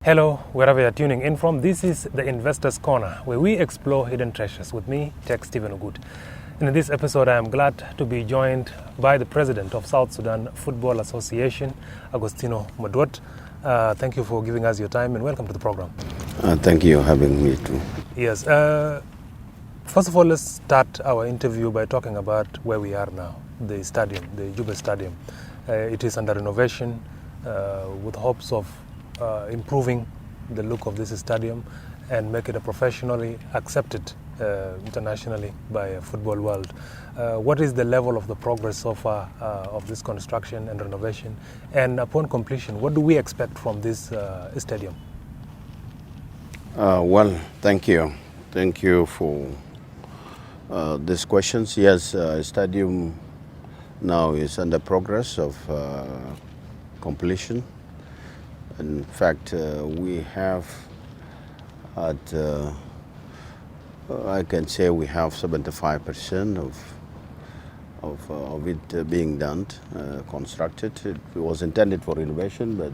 Hello, wherever you're tuning in from, this is the Investors Corner, where we explore hidden treasures with me, Tech Stephen Ogut. And in this episode, I am glad to be joined by the President of South Sudan Football Association, Agostino Modwot. Thank you for giving us your time and welcome to the program. Thank you for having me too. Yes. First of all, let's start our interview by talking about where we are now, the stadium, the Juba Stadium. It is under renovation with hopes of improving the look of this stadium and make it a professionally accepted internationally by a football world. What is the level of the progress so far of this construction and renovation? And upon completion, what do we expect from this stadium? Well, thank you. Thank you for these questions. Yes, stadium now is under progress of completion. In fact, we have I can say we have 75% of it being done, constructed. It was intended for renovation, but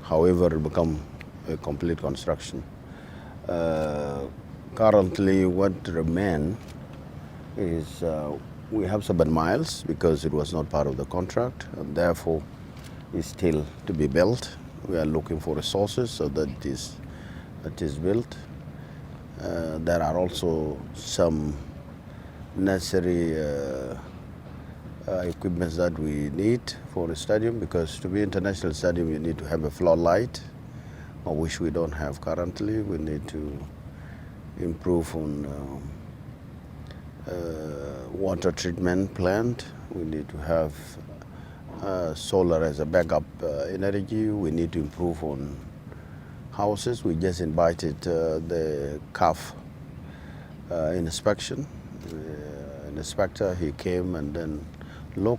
however, it become a complete construction. Currently, what remains is we have 7 miles because it was not part of the contract, and therefore is still to be built. We are looking for resources so that it is built. There are also some necessary equipment that we need for the stadium, because to be international stadium you need to have a floodlight, which we don't have currently. We need to improve on water treatment plant. We need to have solar as a backup energy. We need to improve on houses. We just invited the CAF inspection. An inspector, he came and then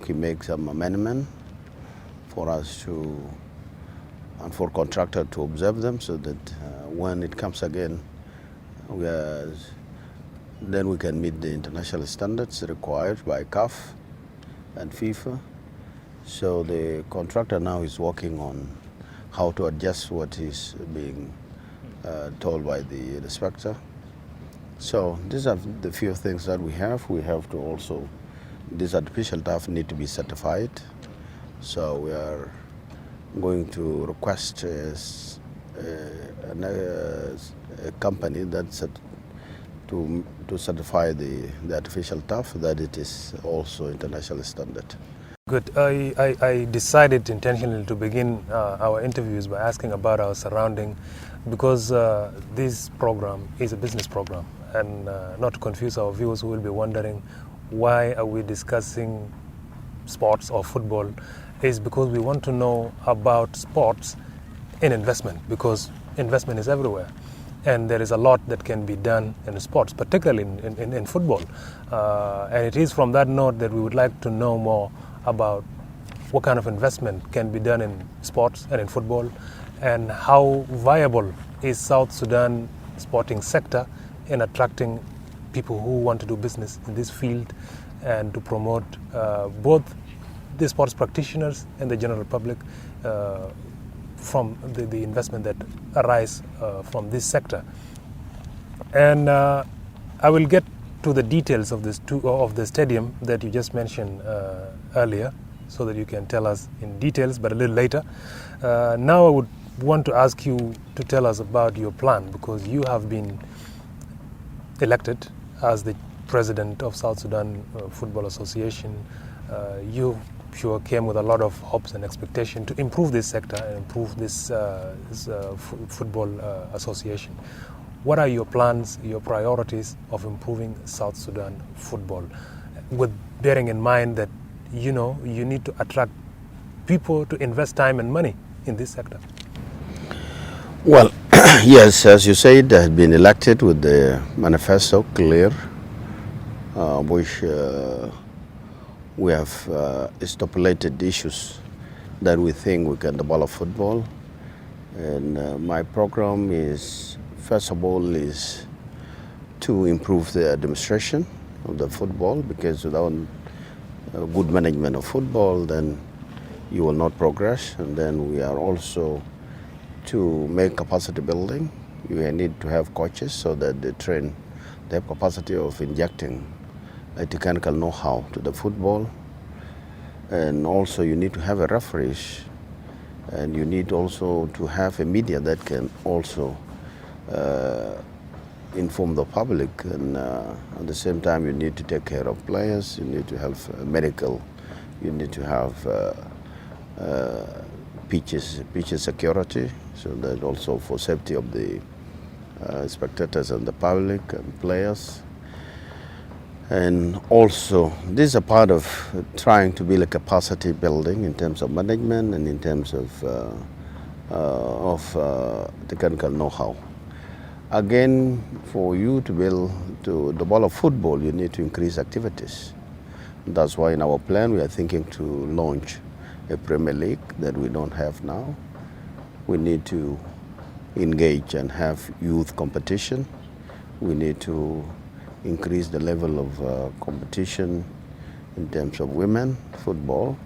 he made some amendment for us to, and for contractor to observe them, so that when it comes again, then we can meet the international standards required by CAF and FIFA. So the contractor now is working on how to adjust what is being told by the inspector. So these are the few things that we have. We have to also, this artificial turf need to be certified. So we are going to request a company that's to certify the artificial turf, that it is also international standard. Good. I decided intentionally to begin our interviews by asking about our surrounding, because this program is a business program, and not to confuse our viewers who will be wondering why are we discussing sports or football, is because we want to know about sports in investment, because investment is everywhere. And there is a lot that can be done in sports, particularly in football. And it is from that note that we would like to know more about what kind of investment can be done in sports and in football, and how viable is South Sudan sporting sector in attracting people who want to do business in this field, and to promote both the sports practitioners and the general public from the investment that arise from this sector. And I will get to the details of the stadium that you just mentioned earlier, so that you can tell us in details, but a little later. Now I would want to ask you to tell us about your plan, because you have been elected as the President of South Sudan Football Association. You sure came with a lot of hopes and expectation to improve this sector and improve this football association. What are your plans, your priorities of improving South Sudan football, with bearing in mind that you need to attract people to invest time and money in this sector? Well, yes, as you said, I have been elected with the manifesto clear, which we have stipulated issues that we think we can develop football. And my program is, first of all, is to improve the administration of the football, because without good management of football, then you will not progress. And then we are also to make capacity building, you need to have coaches so that they have capacity of injecting a technical know-how to the football. And also you need to have a referees, and you need also to have a media that can also inform the public, and at the same time you need to take care of players, you need to have medical, you need to have pitches security, so that also for safety of the spectators and the public and players. And also this is a part of trying to build a capacity building in terms of management and in terms of technical know-how. Again, for you to build to the ball of football, you need to increase activities. That's why in our plan we are thinking to launch a Premier League that we don't have now. We need to engage and have youth competition. We need to increase the level of competition in terms of women football.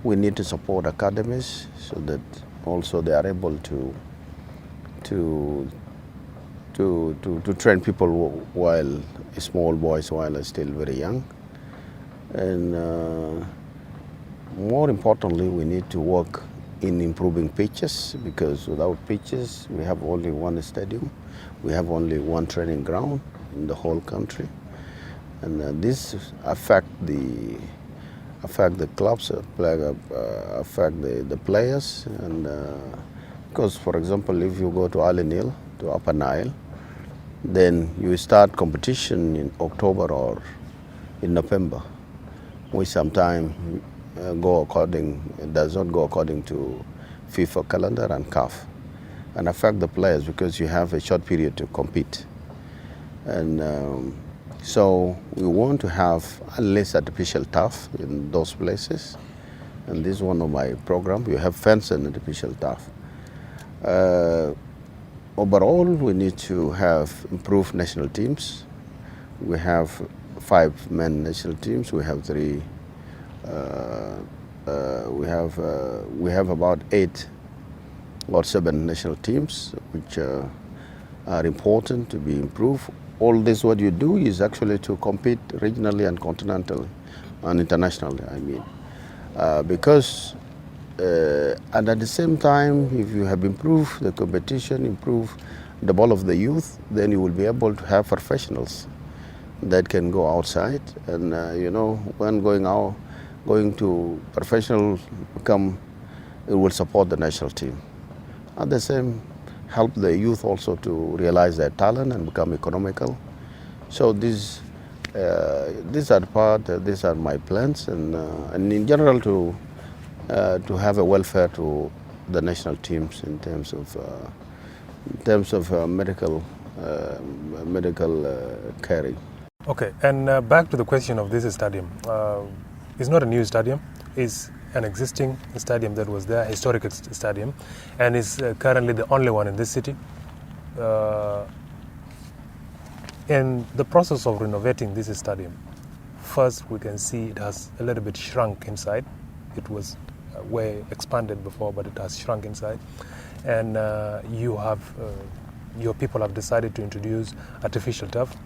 We need to support academies so that also they are able to train people while small boys while they're still very young. And more importantly, we need to work in improving pitches, because without pitches we have only one stadium, we have only one training ground in the whole country, and this affect the clubs, affect the players, and because for example if you go to Ali Nile, to Upper Nile, then you start competition in October or in November, which sometimes does not go according to FIFA calendar and CAF, and affect the players because you have a short period to compete. And so we want to have at least artificial turf in those places, and this is one of my programs. We have fence and artificial turf. Overall, we need to have improved national teams. We have 5 men national teams. We have 3. We have about 8 or 7 national teams, which are important to be improved. All this, what you do is actually to compete regionally and continentally and internationally, I mean. And at the same time, if you have improved the competition, improve the ball of the youth, then you will be able to have professionals that can go outside. And when going to professional it will support the national team. At the same, help the youth also to realize their talent and become economical. So these are my plans, and in general to have a welfare to the national teams in terms of medical caring. Okay, and back to the question of this stadium. It's not a new stadium. It's an existing stadium that was there, historic stadium, and is currently the only one in this city. In the process of renovating this stadium, first we can see it has a little bit shrunk inside. It was way expanded before, but it has shrunk inside. And your people have decided to introduce artificial turf.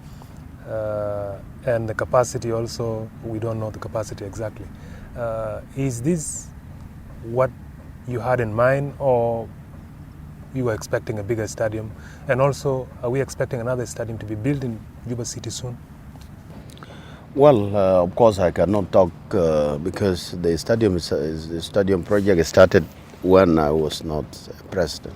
And the capacity also, we don't know the capacity exactly. Is this what you had in mind, or you were expecting a bigger stadium? And also, are we expecting another stadium to be built in Juba City soon? Well, of course I cannot talk because the stadium project started when I was not president.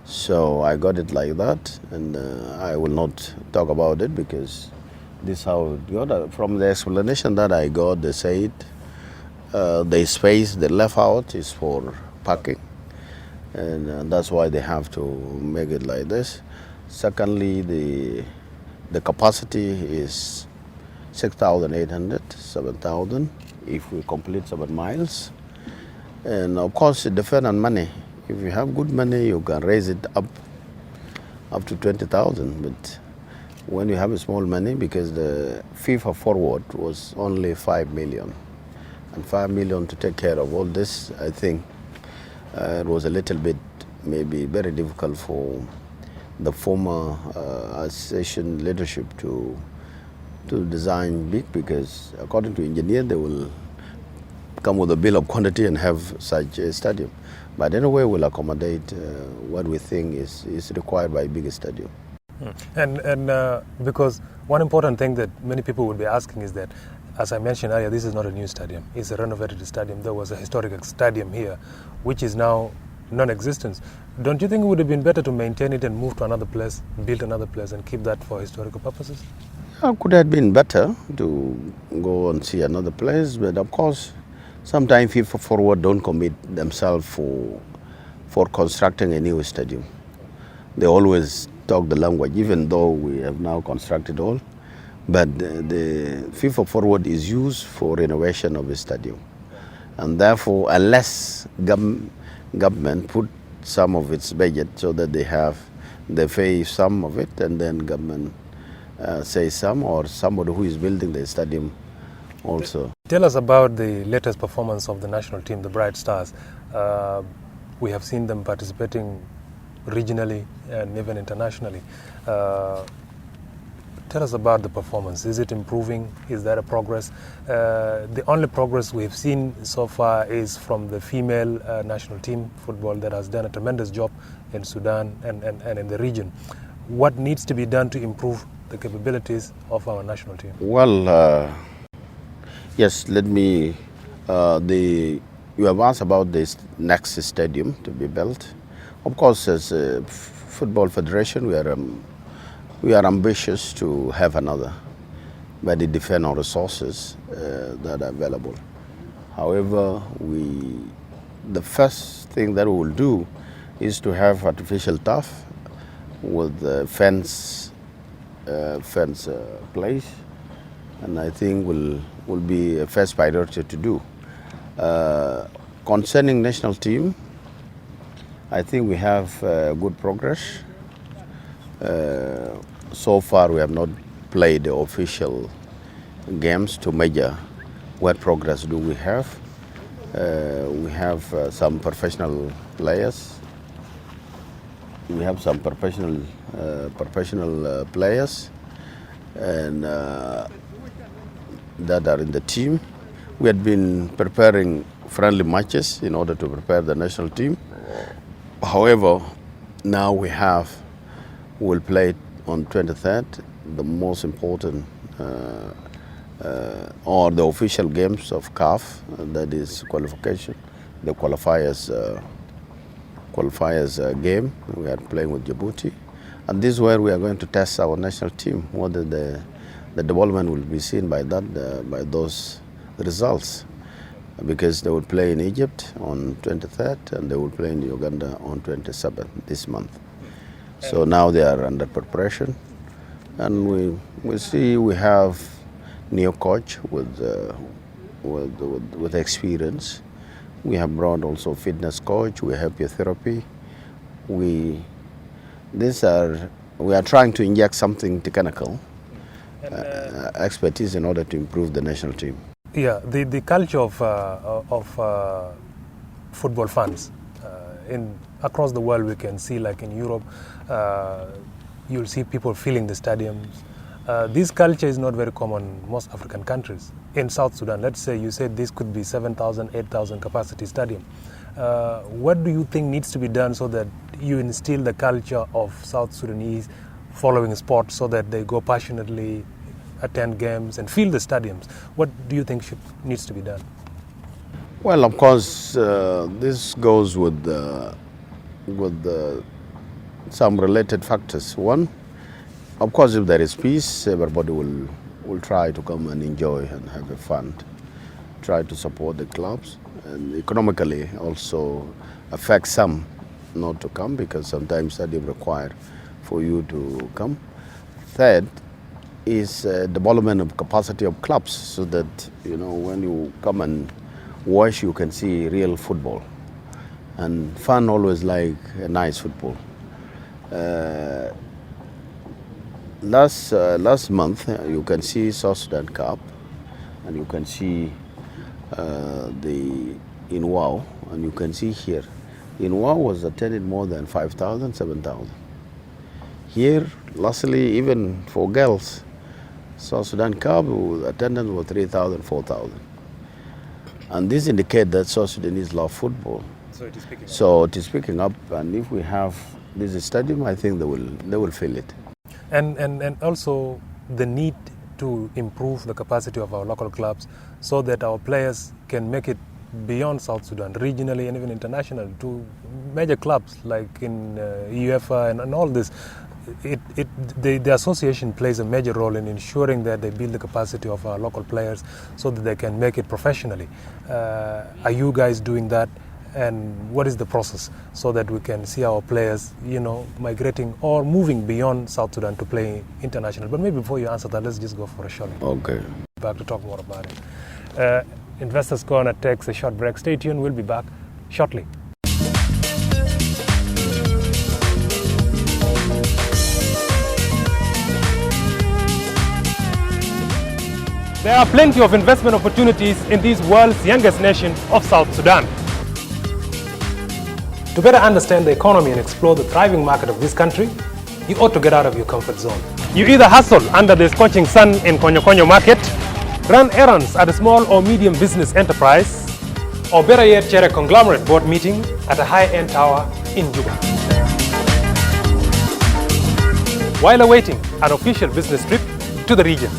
So I got it like that, and I will not talk about it because this is how it got. From the explanation that I got, they said the space they left out is for parking, and that's why they have to make it like this. Secondly, the capacity is 6,800, 7,000 if we complete 7 miles. And of course it depends on money. If you have good money, you can raise it up to 20,000. But when you have a small money, because the FIFA forward was only 5 million, and 5 million to take care of all this, I think it was a little bit may be very difficult for the former association leadership to design big, because according to engineer they will come with a bill of quantity and have such a stadium. But anyway, we'll accommodate what we think is required by a bigger stadium. And because one important thing that many people would be asking is that, as I mentioned earlier, this is not a new stadium. It's a renovated stadium. There was a historic stadium here, which is now non-existent. Don't you think it would have been better to maintain it and move to another place, build another place, and keep that for historical purposes? Could have been better to go and see another place, but of course, sometimes FIFA forward don't commit themselves for constructing a new stadium. They always talk the language, even though we have now constructed all. But the FIFA forward is used for renovation of the stadium. And therefore, unless government put some of its budget so that they pay some of it, and then government say some, or somebody who is building the stadium also. Tell us about the latest performance of the national team, the Bright Stars. We have seen them participating regionally and even internationally. Tell us about the performance. Is it improving? Is there a progress? The only progress we've seen so far is from the female national team football that has done a tremendous job in Sudan and in the region. What needs to be done to improve the capabilities of our national team? Well, yes, let me, you have asked about this next stadium to be built. Of course, as a football federation, we are ambitious to have another, but it depends on resources that are available. However, the first thing that we will do is to have artificial turf with fence place, and I think will be a first priority to do. Concerning national team, I think we have good progress. So far, we have not played the official games to measure what progress do we have. We have some professional players. We have some professional players, and that are in the team. We had been preparing friendly matches in order to prepare the national team. However, now we'll play on 23rd, the most important or the official games of CAF, that is qualification, the qualifiers game. We are playing with Djibouti, and this is where we are going to test our national team, whether the development will be seen by those results, because they will play in Egypt on 23rd and they will play in Uganda on 27th this month. So now they are under preparation, and we see we have new coach with experience. We have brought also fitness coach. We have physiotherapy. We are trying to inject something technical expertise in order to improve the national team. Yeah, the culture of football fans across the world, we can see, like in Europe, you'll see people filling the stadiums. This culture is not very common in most African countries. In South Sudan, let's say you said this could be 7,000, 8,000 capacity stadium. What do you think needs to be done so that you instill the culture of South Sudanese following sport, so that they go passionately, attend games and fill the stadiums? What do you think needs to be done? Well, of course, this goes with some related factors. One, of course, if there is peace, everybody will try to come and enjoy and have a fun, try to support the clubs, and economically also affect some not to come, because sometimes stadium require for you to come. Third is development of capacity of clubs, so that when you come and watch, you can see real football, and fun always like a nice football. Last month, you can see South Sudan Cup, and you can see in WOW, and you can see here in Wa was attended more than 5,000, 7,000. Here, lastly, even for girls, South Sudan Cup attendance was 3,000, 4,000. And this indicates that South Sudanese love football. So it is picking up. So it is picking up, and if we have this stadium, I think they will fill it. And also the need to improve the capacity of our local clubs so that our players can make it beyond South Sudan, regionally and even internationally, to major clubs like in Ssfa and all this. The association plays a major role in ensuring that they build the capacity of our local players so that they can make it professionally. Are you guys doing that? And what is the process so that we can see our players, migrating or moving beyond South Sudan to play international? But maybe before you answer that, let's just go for a short break. Okay. Back to talk more about it. Investors Corner takes a short break. Stay tuned. We'll be back shortly. There are plenty of investment opportunities in this world's youngest nation of South Sudan. To better understand the economy and explore the thriving market of this country, you ought to get out of your comfort zone. You either hustle under the scorching sun in Konyo Konyo market, run errands at a small or medium business enterprise, or better yet, chair a conglomerate board meeting at a high-end tower in Juba. While awaiting an official business trip to the region.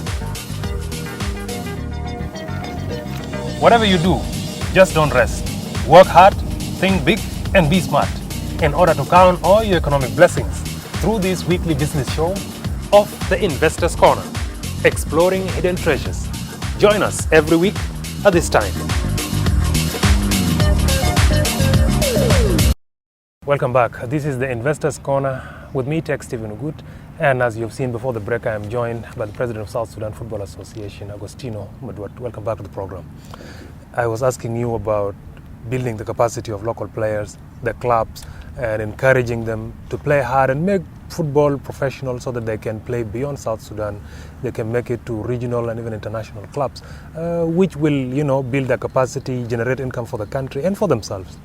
Whatever you do, just don't rest. Work hard, think big, and be smart in order to count all your economic blessings through this weekly business show of the Investors Corner, exploring hidden treasures. Join us every week at this time. Welcome back. This is the Investors Corner with me, Tech Stephen Ugut. And as you've seen before the break, I am joined by the President of South Sudan Football Association, Agostino Madwat. Welcome back to the program. I was asking you about building the capacity of local players, the clubs, and encouraging them to play hard and make football professional so that they can play beyond South Sudan. They can make it to regional and even international clubs, which will, build their capacity, generate income for the country and for themselves.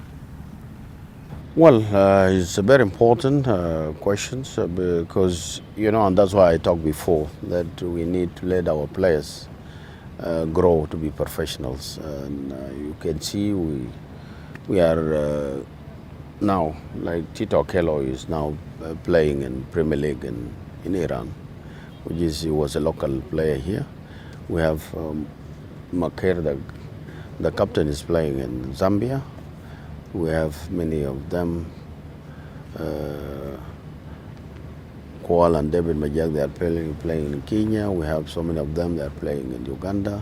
Well, it's a very important question because, and that's why I talked before, that we need to let our players grow to be professionals. And you can see we are now, like Tito Okello is now playing in Premier League in Iran, he was a local player here. We have Makir, the captain, is playing in Zambia. We have many of them. Kual and David Majak, they are playing in Kenya. We have so many of them that are playing in Uganda.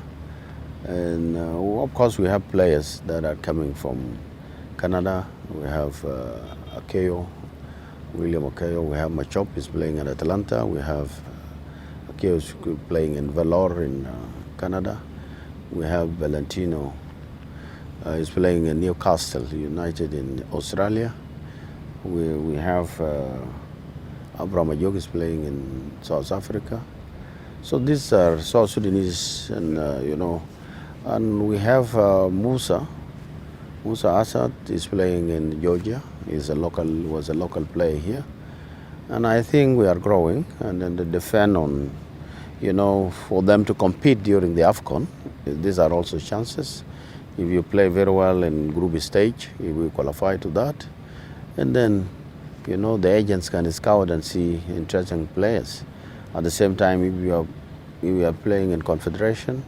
And of course, we have players that are coming from Canada. We have William Akeyo. We have Machop is playing at Atlanta. We have Akeyo is playing in Valor in Canada. We have Valentino. He's playing in Newcastle United in Australia. We have Abraham Ajok is playing in South Africa. So these are South Sudanese, and and we have Musa Asad is playing in Georgia. Was a local player here, and I think we are growing. And then the defend on, for them to compete during the AFCON. These are also chances. If you play very well in group stage, you will qualify to that. And then, the agents can scout and see interesting players. At the same time, if you are playing in Confederation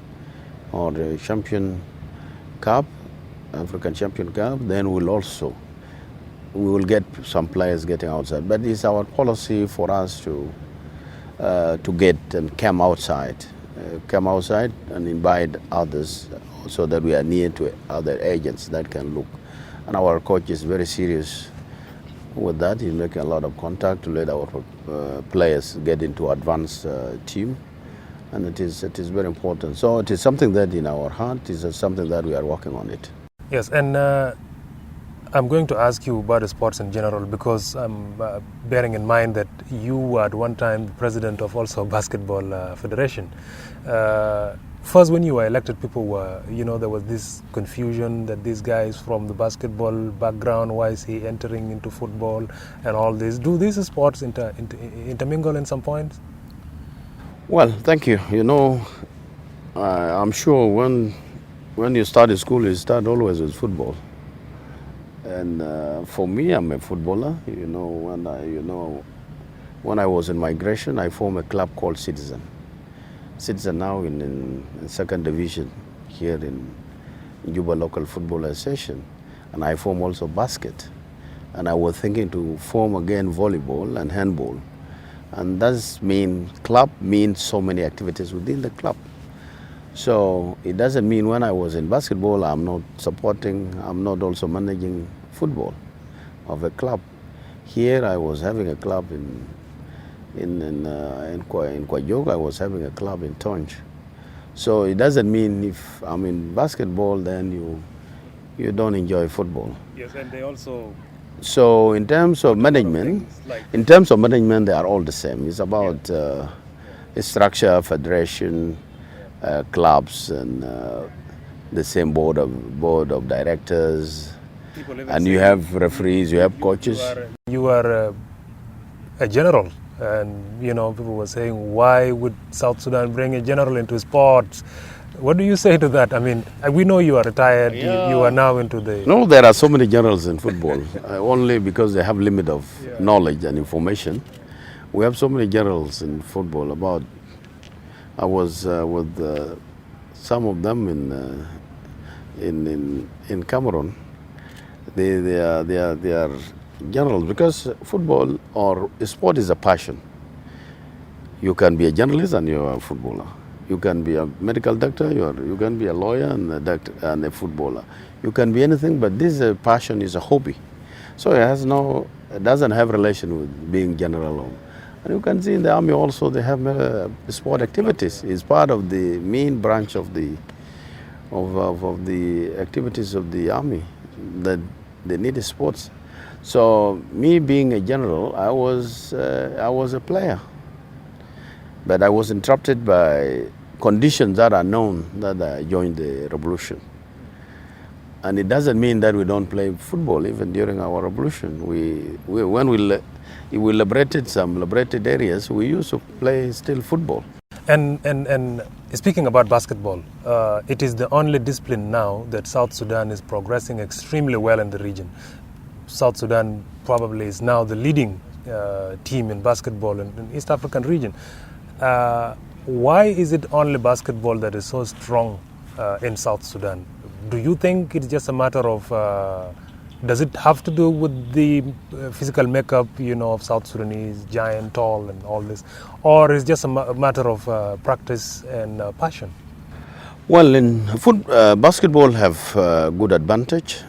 or the Champion Cup, African Champion Cup, then we will get some players getting outside. But it's our policy for us to get and come outside and invite others, so that we are near to other agents that can look. And our coach is very serious with that. He's making a lot of contact to let our players get into advanced team. And it is very important. So it is something that in our heart is something that we are working on it. Yes, and I'm going to ask you about sports in general, because I'm bearing in mind that you were at one time the president of also Basketball Federation. first when you were elected, people were, there was this confusion that this guy is from the basketball background, why is he entering into football and all this. Do these sports intermingle in some points? Well, thank you. I'm sure when you start in school, you start always with football. And for me, I'm a footballer. When I was in migration, I formed a club called Citizen. Citizen now in second division here in Juba Local Football Association. And I form also basket. And I was thinking to form again volleyball and handball. And club means so many activities within the club. So it doesn't mean when I was in basketball, I'm not also managing football of a club. Here I was having a club in Kwajok, I was having a club in Tonj. So it doesn't mean if I'm in basketball, then you don't enjoy football. Yes, and they also... So in terms of management, they are all the same. It's about structure, federation, clubs, and the same board of directors. And you have referees, you have coaches. You are a general. And, people were saying, why would South Sudan bring a general into sports? What do you say to that? I mean, we know you are retired. Yeah. You are now into the... No, there are so many generals in football, only because they have limit of knowledge and information. We have so many generals in football. I was with some of them in Cameroon. They are generals because football or sport is a passion. You can be a journalist and you're a footballer. You can be a medical doctor, you can be a lawyer and a doctor and a footballer. You can be anything, but this passion is a hobby. So it doesn't have relation with being general. And you can see in the army also they have sport activities. It's part of the main branch of the activities of the army that they need sports. So me being a general, I was a player. But I was interrupted by conditions that are known that I joined the revolution. And it doesn't mean that we don't play football even during our revolution. When we liberated some liberated areas, we used to play still football. And speaking about basketball, it is the only discipline now that South Sudan is progressing extremely well in the region. South Sudan probably is now the leading team in basketball in the East African region. Why is it only basketball that is so strong in South Sudan? Do you think it's just a matter of, does it have to do with the physical makeup, of South Sudanese, giant, tall, and all this? Or is it just a matter of practice and passion? Well, in basketball have good advantage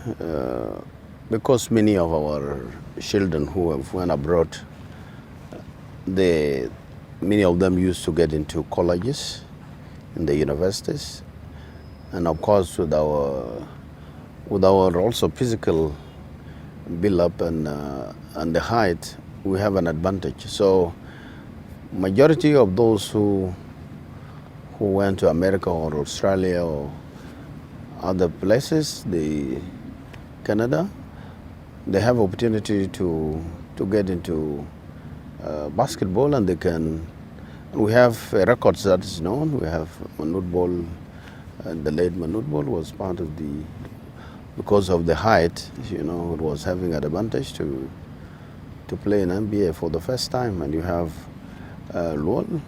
because many of our children who have went abroad, many of them used to get into colleges, in the universities, and of course with our also physical build-up and the height, we have an advantage. So majority of those who went to America or Australia or other places, Canada, they have opportunity to get into basketball, and we have records that is known. We have Manut Ball, and the late Manut Ball was part of because of the height, it was having an advantage to play in NBA for the first time. And you have Luol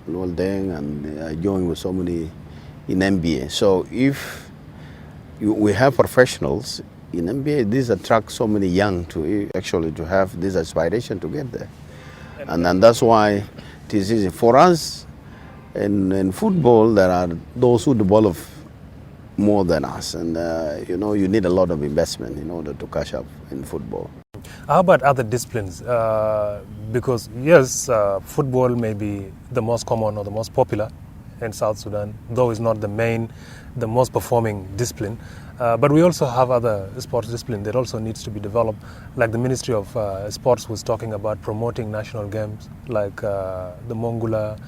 Deng, and joined with so many in NBA. So if we have professionals in NBA, this attracts so many young to have this aspiration to get there. And that's why it is easy. For us, in football, there are those who develop more than us. And, you need a lot of investment in order to catch up in football. How about other disciplines? Because, yes, football may be the most common or the most popular in South Sudan, though it's not the most performing discipline. But we also have other sports disciplines that also needs to be developed, like the Ministry of Sports was talking about promoting national games like the Mongula,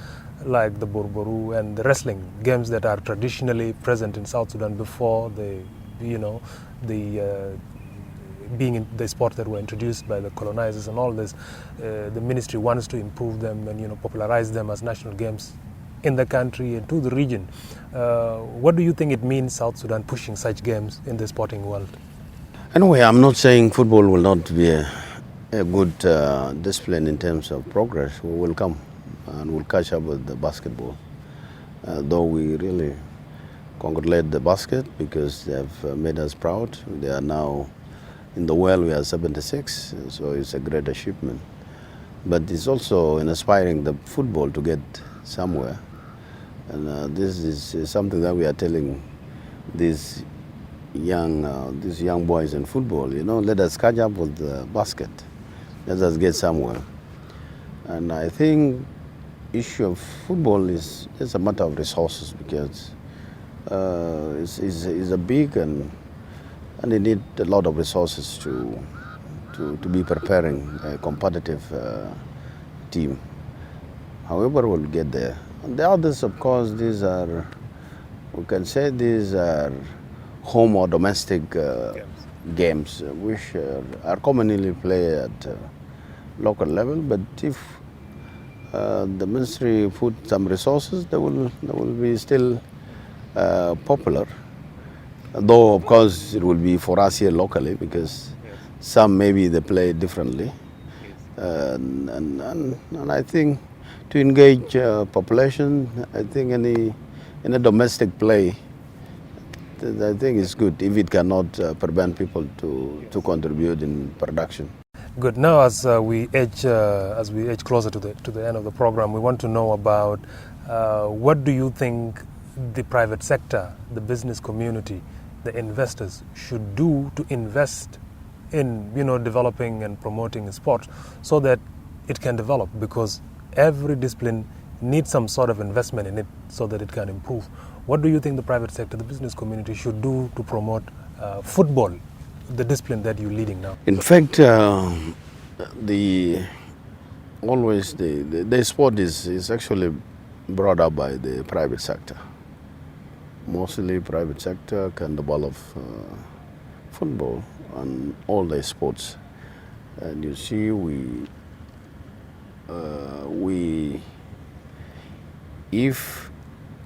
like the Borboru and the wrestling games that are traditionally present in South Sudan before the being in the sports that were introduced by the colonizers and all this. The ministry wants to improve them and popularize them as national games in the country and to the region. What do you think it means, South Sudan pushing such games in the sporting world? Anyway, I'm not saying football will not be a good discipline in terms of progress. We will come and we'll catch up with the basketball. Though we really congratulate the basket because they have made us proud. They are now in the world, we are 76, so it's a great achievement. But it's also inspiring the football to get somewhere. And this is something that we are telling these young boys in football, let us catch up with the basket. Let us get somewhere. And I think issue of football is a matter of resources because it's a big and they need a lot of resources to be preparing a competitive team. However, we'll get there. And the others, of course, we can say these are home or domestic games which are commonly played at local level. But if the ministry put some resources, they will be still popular. Though, of course, it will be for us here locally because some maybe they play differently. And I think to engage population, I think any domestic play, I think it's good if it cannot prevent people to contribute in production. Good. Now, as we edge closer to the end of the program, we want to know about what do you think the private sector, the business community, the investors should do to invest in developing and promoting sport so that it can develop, because every discipline needs some sort of investment in it so that it can improve. What do you think the private sector, the business community should do to promote football, the discipline that you're leading now? In fact, the sport is actually brought up by the private sector. Mostly private sector can develop football and all the sports. And you see, if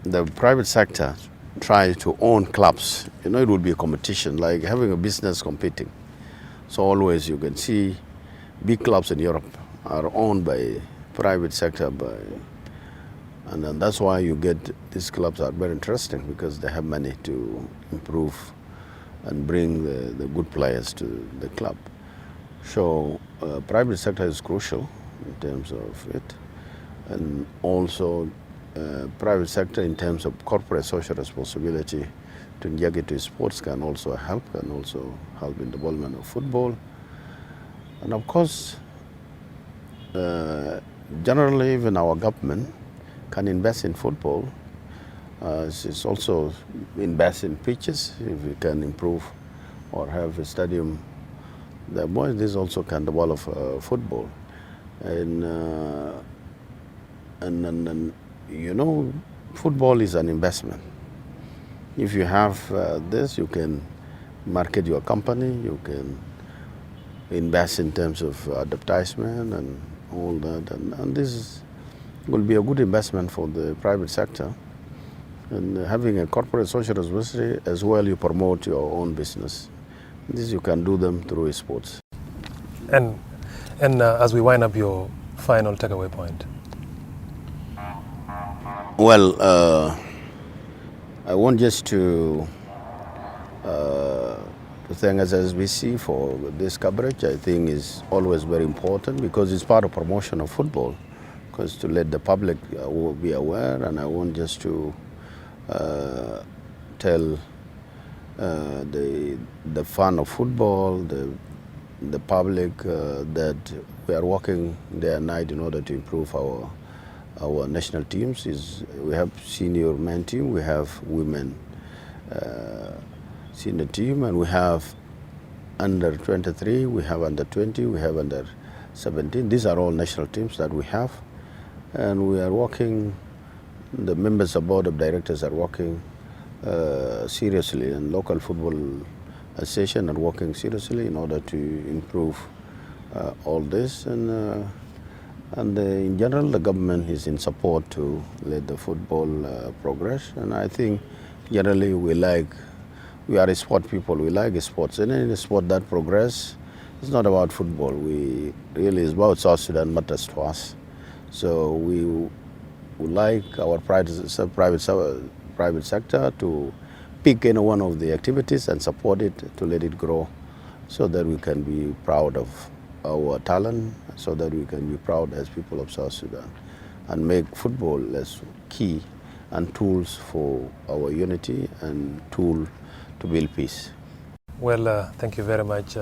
the private sector tries to own clubs, it would be a competition, like having a business competing. So always you can see big clubs in Europe are owned by private sector, and then that's why you get these clubs are very interesting because they have money to improve and bring the good players to the club. So private sector is crucial in terms of it, and also private sector in terms of corporate social responsibility to inject it to sports can also help in development of football. And of course, generally even our government can invest in football. It's also invest in pitches if we can improve or have a stadium. The boys, this also can develop football. And football is an investment. If you have this, you can market your company, you can invest in terms of advertisement and all that. And this will be a good investment for the private sector. And having a corporate social responsibility as well, you promote your own business. This you can do them through sports. And as we wind up, your final takeaway point. Well, I want just to thank SBC for this coverage. I think is always very important because it's part of promotion of football, because to let the public be aware. And I want just to tell the fan of football, the public that we are working day and night in order to improve our national teams. We have senior men team, we have women senior team, and we have under 23, we have under 20, we have under 17. These are all national teams that we have, and we are working The members of board of directors are working seriously, and local football association are working seriously in order to improve all this. And in general, the government is in support to let the football progress. And I think generally we are a sport people. We like sports, and any sport that progress. It's not about football. We really is about South Sudan matters to us. So we would like our private sector to pick any one of the activities and support it to let it grow, so that we can be proud of our talent, so that we can be proud as people of South Sudan, and make football as key and tools for our unity and tool to build peace. Well, thank you very much,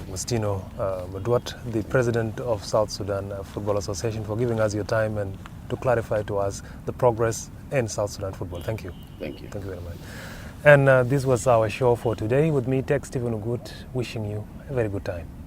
Mustino Madwat, the president of South Sudan Football Association, for giving us your time and to clarify to us the progress in South Sudan football. Thank you. Thank you. Thank you very much. And this was our show for today with me, Tech Stephen Ugut, wishing you a very good time.